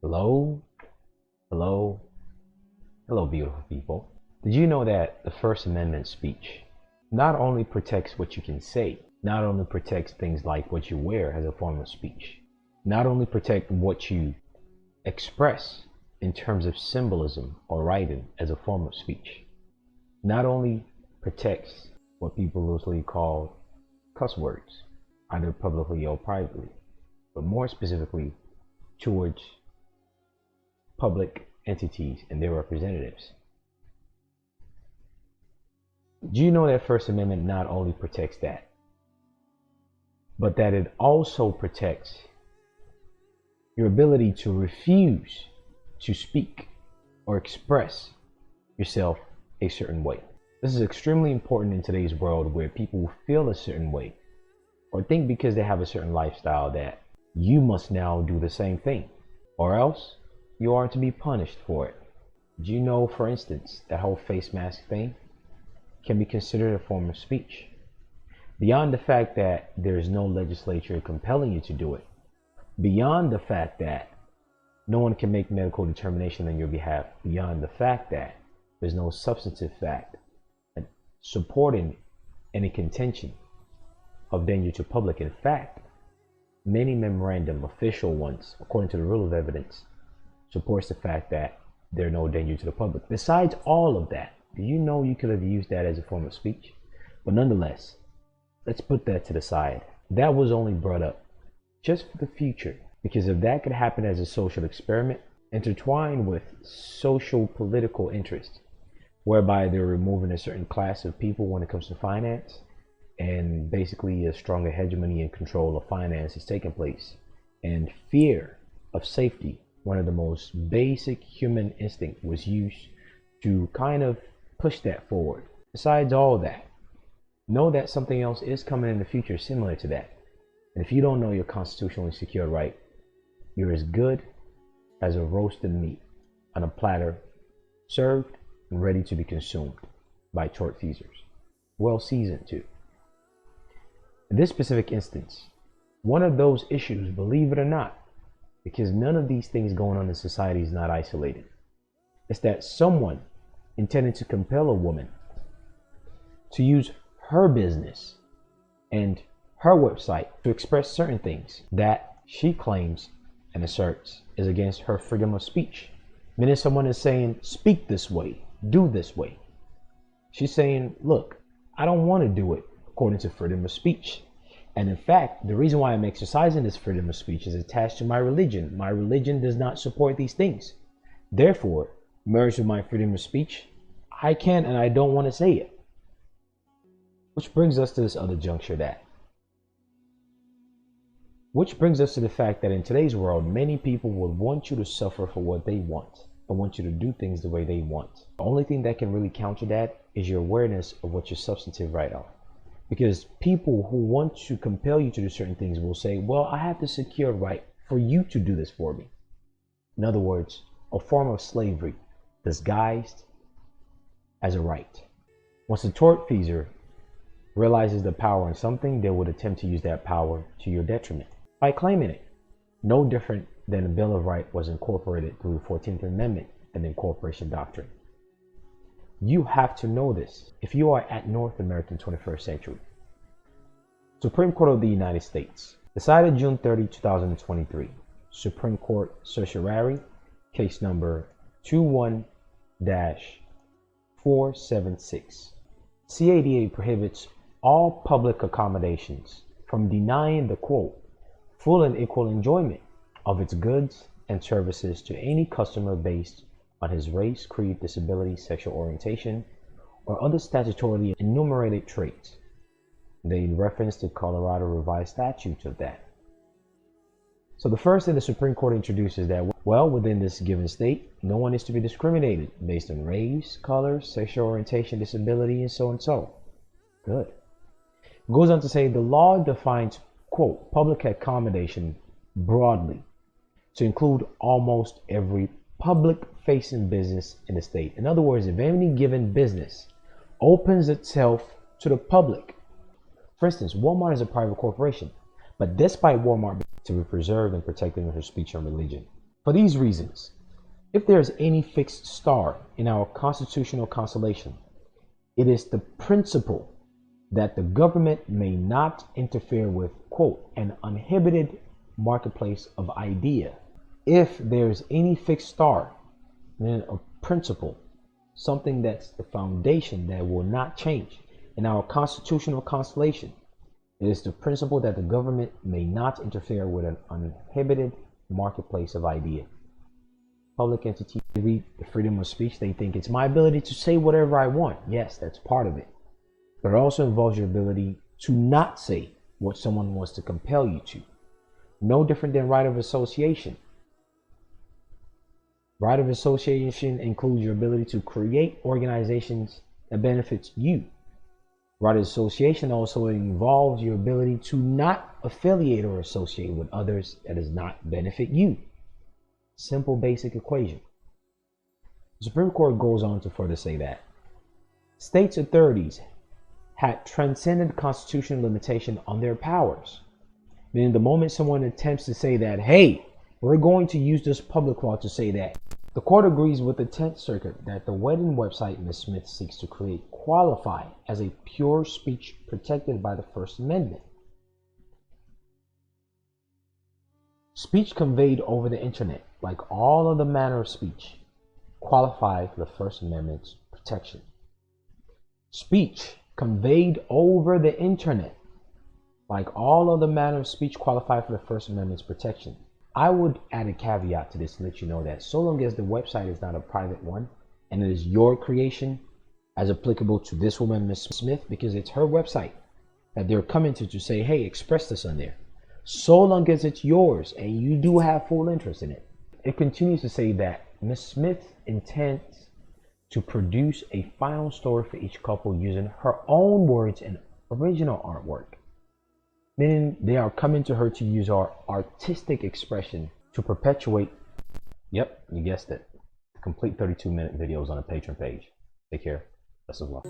Hello, hello, hello, beautiful people. Did you know that the First Amendment speech not only protects what you can say, not only protects things like what you wear as a form of speech, not only protect what you express in terms of symbolism or writing as a form of speech, not only protects what people loosely call cuss words, either publicly or privately, but more specifically towards public entities and their representatives. Do you know that First Amendment not only protects that, but that it also protects your ability to refuse to speak or express yourself a certain way? This is extremely important in today's world where people feel a certain way or think because they have a certain lifestyle that you must now do the same thing, or else you are to be punished for it. Do you know, for instance, that whole face mask thing can be considered a form of speech? Beyond the fact that there is no legislature compelling you to do it, beyond the fact that no one can make medical determination on your behalf, beyond the fact that there's no substantive fact supporting any contention of danger to public. In fact, many memorandum, official ones, according to the rule of evidence, supports the fact that there's no danger to the public. Besides all of that, do you know you could have used that as a form of speech? But nonetheless, let's put that to the side. That was only brought up just for the future, because if that could happen as a social experiment, intertwined with social political interest, whereby they're removing a certain class of people when it comes to finance, and basically a stronger hegemony and control of finance is taking place, and fear of safety, one of the most basic human instinct, was used to kind of push that forward. Besides all that, know that something else is coming in the future similar to that. And if you don't know your constitutionally secured right, you're as good as a roasted meat on a platter, served and ready to be consumed by tortfeasors, well seasoned too. In this specific instance, one of those issues, believe it or not, because none of these things going on in society is not isolated, it's that someone intended to compel a woman to use her business and her website to express certain things that she claims and asserts is against her freedom of speech. Meaning someone is saying, speak this way, do this way. She's saying, look, I don't want to do it according to freedom of speech. And in fact, the reason why I'm exercising this freedom of speech is attached to my religion. My religion does not support these things. Therefore, merged with my freedom of speech, I can't and I don't want to say it. Which brings us to this other juncture which brings us to the fact that in today's world, many people would want you to suffer for what they want and want you to do things the way they want. The only thing that can really counter that is your awareness of what your substantive right are. Because people who want to compel you to do certain things will say, well, I have the secured right for you to do this for me. In other words, a form of slavery disguised as a right. Once the tortfeasor realizes the power in something, they would attempt to use that power to your detriment by claiming it. No different than the Bill of Rights was incorporated through the 14th Amendment and the incorporation doctrine. You have to know this if you are at North American 21st century. Supreme Court of the United States decided June 30, 2023. Supreme Court Certiorari, case number 21-476. CADA prohibits all public accommodations from denying the quote, full and equal enjoyment of its goods and services to any customer based on his race, creed, disability, sexual orientation, or other statutorily enumerated traits. They reference the Colorado revised statutes of that. So the first thing the Supreme Court introduces that, well, within this given state, no one is to be discriminated based on race, color, sexual orientation, disability, and so and so. Good. It goes on to say the law defines, quote, public accommodation broadly to include almost every public-facing business in the state. In other words, if any given business opens itself to the public, for instance, Walmart is a private corporation, but despite Walmart to be preserved and protected in her speech and religion, For these reasons, if there is any fixed star in our constitutional constellation, it is the principle that the government may not interfere with, quote, an uninhibited marketplace of idea. If there's any fixed star, then a principle, something that's the foundation that will not change in our constitutional constellation, it is the principle that the government may not interfere with an uninhibited marketplace of idea. Public entities read the freedom of speech. They think it's my ability to say whatever I want. Yes, that's part of it. But it also involves your ability to not say what someone wants to compel you to. No different than right of association. Right of association includes your ability to create organizations that benefits you. Right of association also involves your ability to not affiliate or associate with others that does not benefit you. Simple basic equation. The Supreme Court goes on to further say that states' authorities had transcended constitutional limitation on their powers. Meaning the moment someone attempts to say that, hey, we're going to use this public law to say that, the court agrees with the 10th Circuit that the wedding website Ms. Smith seeks to create qualify as a pure speech protected by the First Amendment. Speech conveyed over the internet, like all other manner of speech, qualify for the First Amendment's protection. Speech conveyed over the internet, like all other manner of speech, qualify for the First Amendment's protection. I would add a caveat to this to let you know that so long as the website is not a private one and it is your creation as applicable to this woman, Ms. Smith, because it's her website that they're coming to say, hey, express this on there. So long as it's yours and you do have full interest in it. It continues to say that Ms. Smith intends to produce a final story for each couple using her own words and original artwork. Meaning they are coming to her to use our artistic expression to perpetuate, yep, you guessed it, the complete 32-minute videos on a Patreon page. Take care. Best of luck.